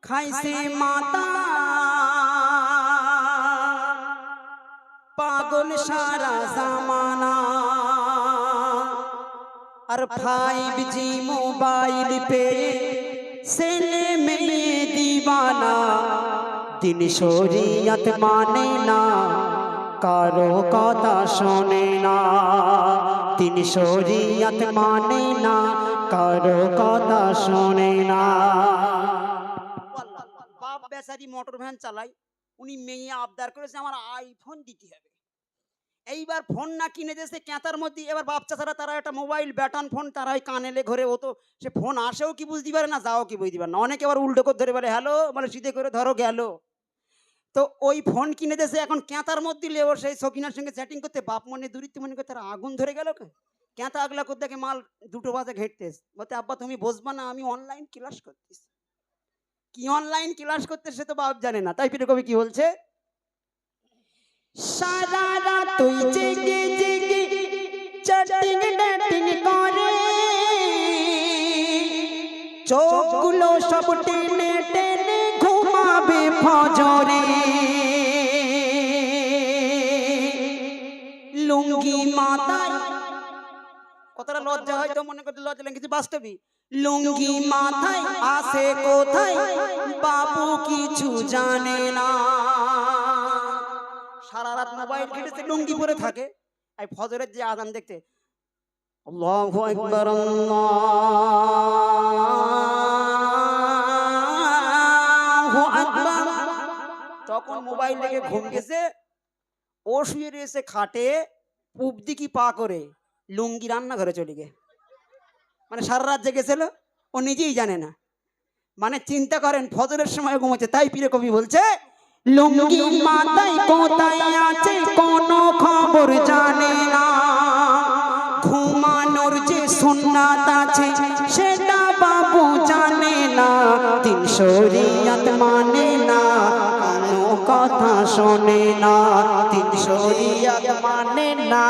খাইছে মাতা পাগল সারা জামানা আর 5G মোবাইল পে ছেলে মেয়ে দিবানা দিন শরীয়ত মানে না কারো কথা শোনে না দিন শরীয়ত মানে না কারো কথা শোনে না। বাপ বেচারি মোটর ভ্যান চালায়, উনি মেয়ে আবদার করেছে আমার আইফোন দিতে হবে। এইবার ফোন না কিনে দিয়েছে ক্যাঁতার মধ্যে, এবার বাপ চাচারা তারা একটা মোবাইল ব্যাটন ফোন তারা ওই কানেলে ঘরে হতো, সে ফোন আসেও কি বুঝতে পারে না যাও কি বুঝতে পারে না। অনেকে আবার উল্টো করে ধরে বলে হ্যালো, মানে সিধে করে ধরো গেল। তো ওই ফোন কিনে দিয়েছে, এখন ক্যাঁতার মধ্যে লেবো সেই সকিনার সঙ্গে চ্যাটিং করতে, বাপ মনে দূরিত্ব মনে করতে তারা আগুন ধরে গেল। ক্যাঁতা আগলা করতে দেখে মাল 2টো বাজে ঘেঁটতেস, বলতে আব্বা তুমি বসবা না আমি অনলাইন ক্লাস করতেস। কি অনলাইন ক্লাস করতে সে তো বাপ জানে না। তাই প্রিয় কবি কি বলছে, সারা রাত তুই জেগে জেগে চ্যাটিং ডেটিং করে চোখগুলো সব টেনে টেনে ঘুমাবে ফজরে লুঙ্গি মাথায়। কতটা লজ্জা হয়তো মনে করতে লজ্জা লাগে, কিছু বাস্তবিক লুঙ্গি মাথায় আসে কোথায় বাবু কিছু জানে না। সারা রাত মোবাইল ঘেটেছে লুঙ্গি পরে থাকে, এই ফজরের যে আজান দেখতে আল্লাহু আকবার আল্লাহু আকবার, তখন মোবাইল লেগে ঘুম গেছে। ও শুয়ে রয়েছে খাটে পূব দিকে পা করে, লুঙ্গি রান্নাঘরে চলে গে, মানে সারা রাত জেগেছিল ও নিজেই জানে না। মানে চিন্তা করেন ফজরের সময় ঘুমোচ্ছে। তাই প্রিয় কবি বলছে লুঙ্গি মাথায় কোথায় আছে কোনো খবর জানে না, ঘুমানোর যে সুন্নাত আছে সেটা বাবু জানে না, দিন শরীয়ত মানে না কোনো কথা শোনে না, দিন শরীয়ত মানে না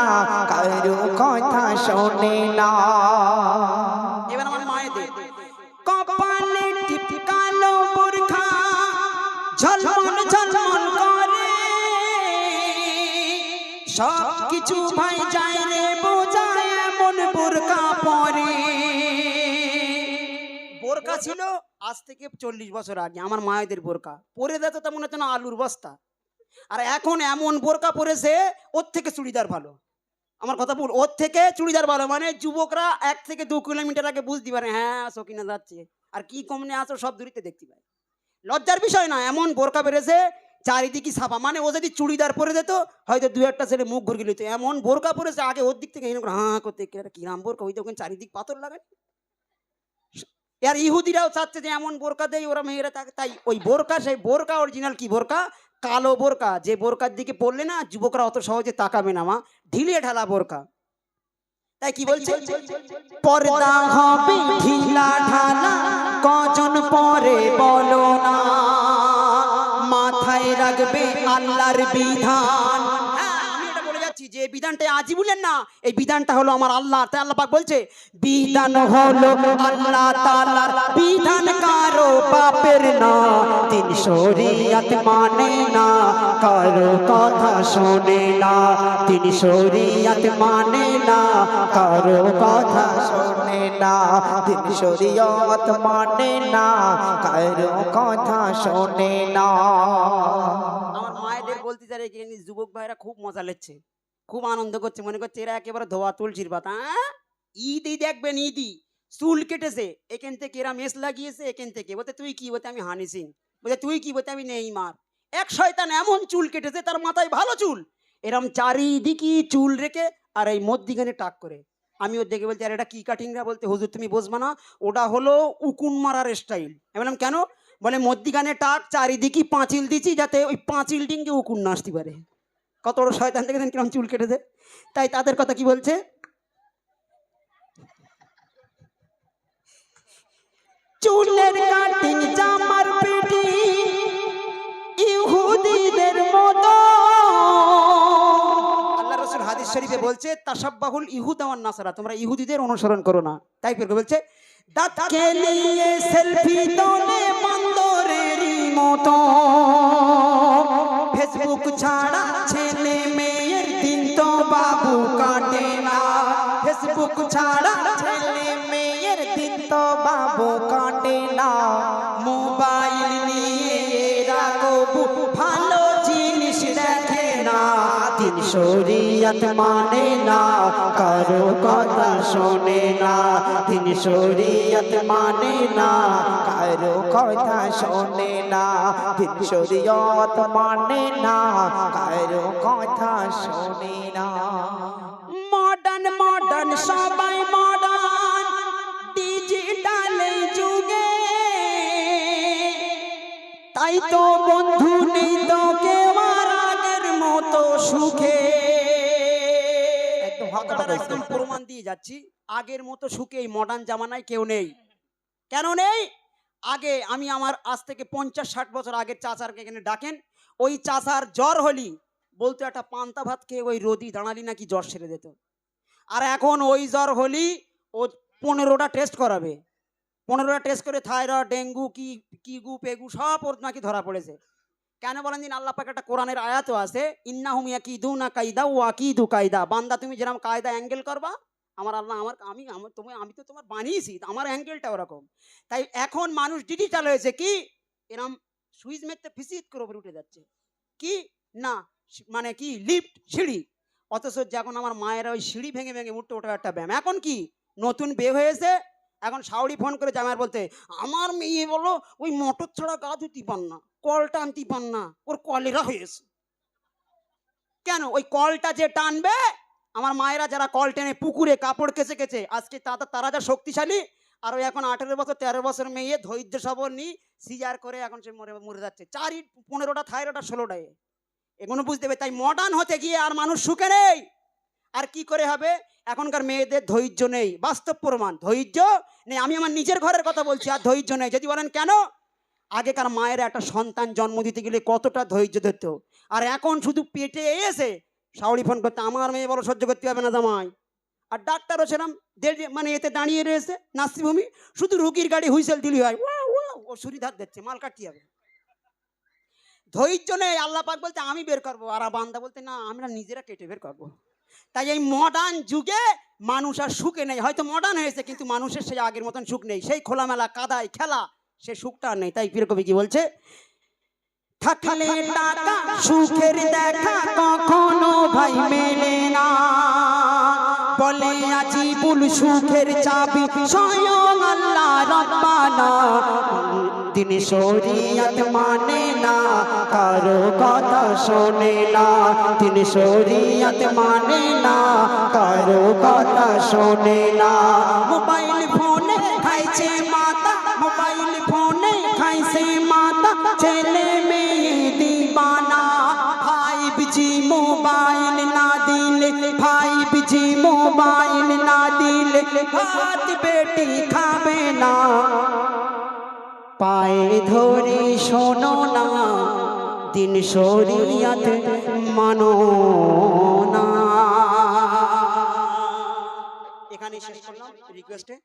কারো কথা শোনে না। এবার আমার মায়েদের কপালে টিপ কালো বোরখা ঝলমল ঝলমল করে সব কিছু ভাই যায় রে বোঝায় এমন বোরকা পরে। বোরকা ছিল আজ থেকে 40 বছর আগে আমার মায়েদের বোরকা পরে যেত তেমন হতো না আলুর বস্তা, আর এখন এমন বোরকা পরেছে ওর থেকে চুড়িদার ভালো। আমার কথা বল, ওর থেকে চুড়িদার ভালো, মানে যুবকরা 1 থেকে 2 কিলোমিটার আগে বুঝতে পারে হ্যাঁ সকিনা যাচ্ছে, আর কি কমনে আসো সব দূরিতে দেখতে পায়। লজ্জার বিষয় না, এমন বোরকা বেড়েছে চারিদিকে ছাপা, মানে ও যদি চুড়িদার পরে যেত হয়তো 2-1টা ছেলে মুখ ঘুরে গেল, এমন বোরকা পরেছে আগে ওর দিক থেকে হাঁ করতে কিরাম বোরকা, ওই দেখেন চারিদিক পাথর লাগে। আর ইহুদিরাও চাচ্ছে যে এমন বোরকা দেয় ওরা মেয়েরা থাকে, তাই ওই বোরকা সেই বোরকা অরিজিনাল কি বোরকা কালো বোরকা, যে বোরকার দিকে পড়লে না যুবকরা অত সহজে তাকাবে না, মা ঢিলে ঢালা বোরকা। তাই কি বলছে পর্দা হবে ঢিলা ঢালা কজন পরে বলো না, মাথায় রাখবে আল্লাহর বিধান। আমি এটা বলে যাচ্ছি যে বিধানটা আজই বলেন না, এই বিধানটা হলো আমার আল্লাহ। তাই আল্লাহ পাক বলছে বিধান হলো আল্লাহ তাআলার বিধান কারো বাপের না, দিন শরীয়ত মানে না কারো কথা শোনে না, দিন শরীয়ত মানে না কারো কথা শোনে না, দিন শরীয়ত মানে না কারো কথা শোনে না। আমার মায়েদের বলতে চাই এখানে যুবক ভাইরা খুব মজা লেচ্ছে, খুব আনন্দ করছে, মনে করছে এরা একেবারে ধোয়া তুলসির পাতা। ঈদই দেখবেন ঈদই চুল কেটেছে এখান থেকে, এরা মেস লাগিয়েছে এখান থেকে, বলতে তুই কি, বলতে আমি হানি সিং, বলতে তুই কি, বলতে আমি নেইমার। এক শয়তান এমন চুল কেটেছে তার মাথায় ভালো চুল, এরম চারিদিকে চুল রেখে আর এই মধ্যিখানে টাক করে। আমি ওর দেখে বলছি আর এটা কি কাটিংরা, বলতে হুজুর তুমি বসবা না, ওটা হলো উকুন মারার স্টাইল। আমি বললাম কেন, বলে মধ্যিখানে টাক চারিদিকে পাঁচিল দিচ্ছি যাতে ওই পাঁচিল ডিঙ্গে উকুন না আসতে পারে। কত বড় শয়তান দেখেছেন কিরম চুল কেটেছে। তাই তাদের কথা কি বলছে চুলের কাটিং জামার পেটি ইহুদিদের মতো। আল্লাহ রাসূল হাদিস শরীফে বলছে তাশাব্বাহুল ইহুদা ওয়ান নাসারা, তোমরা ইহুদিদের অনুসরণ করো না। তাই বলছে দাঁত কে নিয়ে সেলফি তোলে বন্দরে মতো ফেসবুক ছাড়া ছেলে মেয়ের দিন তো বাবু কাটে না ফেসবুক ছাড়া ছেলে মেয়ের দিন তো বাবু কাটে না মোবাইল নিয়ে এরা কবু ভালো জিনিস দেখে না দিন শরীয়ত মানে না কারো কথা শোনে না দিন শরীয়ত মানে না কারো কথা শোনে না দিন শরীয়ত মানে না কারো কথা শোনে না মডার্ন মডার্ন সবাই মডার্ন ডিজিটাল যুগে তাই তো বন্ধু নেই তো কেউ আর আগের মতো সুখে একদম প্রমাণ দিয়ে যাচ্ছি আগের মতো সুখে এই মডার্ন জামানায় কেউ নেই কেন নেই আগে আমি আমার আজ থেকে 50-60 বছর আগের চাচারকে এখানে ডাকেন ওই চাচার জ্বর হলি বলতো একটা পান্তা ভাত খেয়ে ওই রোদি দাঁড়ালি নাকি জ্বর সেরে দিত আর এখন ওই জ্বর হলি ও 15টা টেস্ট করাবে 15টা টেস্ট করে থাইরয়েড ডেঙ্গু কি গু পেগু সব ওর নাকি ধরা পড়েছে কেন বলেন দিন আল্লাহ পাক একটা কোরআনের আয়াতও আছে ইন্নাহুম ইয়াকিদুনা কায়দা ওয়া আকিদু কায়দা বান্দা তুমি যেরকম কায়দা অ্যাঙ্গেল করবা আমার আল্লাহ আমি তো তোমার বানিয়েছি আমার অ্যাঙ্গেলটা ওরকম তাই এখন মানুষ ডিজিটাল হয়েছে কি এরম সুইচ মেরতে ফিসিট করে উপরে উঠে যাচ্ছে কি না মানে কি লিফট সিঁড়ি অথচ যখন আমার মায়েরা ওই সিঁড়ি ভেঙে ভেঙে উঠতে ওঠা একটা ব্যায়াম এখন কি নতুন বিয়ে হয়েছে এখন শাওড়ি ফোন করে জামাইয়ের বলতে আমার মেয়ে বলো ওই মোটর ছাড়া গা ধুতি পান না কল টানতে পান না ওর কলেরা হয়েছে কেন ওই কলটা যে টানবে আমার মায়েরা যারা কল টেনে পুকুরে কাপড় কেচে কেচে আজকে তারা যা শক্তিশালী আর ওই এখন 18 বছর 13 বছর মেয়ে ধৈর্য সবর নি সিজার করে এখন সে মরে যাচ্ছে 15টা থাইরয়েড 16টা এগুলো বুঝতে হবে তাই মডার্ন হতে গিয়ে আর মানুষ সুখে নেই আর কি করে হবে এখনকার মেয়েদের ধৈর্য নেই বাস্তব প্রমাণ ধৈর্য নেই আমি আমার নিজের ঘরের কথা বলছি আর ধৈর্য নেই যদি বলেন কেন আগেকার মায়েরা একটা সন্তান জন্ম দিতে গেলে কতটা ধৈর্য ধরতো আর এখন শুধু পেটে এসে শাওড়ি ফোন করতে আমার মেয়ে বড় সহ্য করতে হবে না জামাই আর ডাক্তারও সেরকম মানে এতে দাঁড়িয়ে রয়েছে নার্সিংহোমে শুধু রুগীর গাড়ি হুইসেল দিলি হয় ও শরীর ধার দিচ্ছে মাল কাটতে হবে ধৈর্য নেই আল্লাহ পাক বলতে আমি বের করবো আর বান্দা বলতে না আমরা নিজেরা কেটে বের করবো তাই এই মডার্ন যুগে মানুষ আর সুখে নেই হয়তো মডার্ন হয়েছে কিন্তু মানুষের সেই আগের মতন সুখ নেই সেই খোলামেলা কাদায় খেলা সে সুখটা নেই তাই পীর কবি কি বলছে থাকলে টাকা সুখের দেখা কখনো ভাই মেলে না বলে আজিবুল সুখের চাবি স্বয়ং আল্লাহ রাব্বানা দিন শরীয়ত মানে না কারো কথা শোনে না দিন শরীয়ত মানে না কারো কথা শোনে না মোবাইল ফোনে খাইছে মাতা মোবাইল ফোনে খাইছে মাতা ছেলে মেয়ে দিবানা 5G মোবাইল না দিলে 5G মোবাইল না দিলে ভাত বেটি খাবে না পায়ে ধরে শোনো না দিন শরীয়ত মানো না এখানে শেষ করলাম রিকোয়েস্টে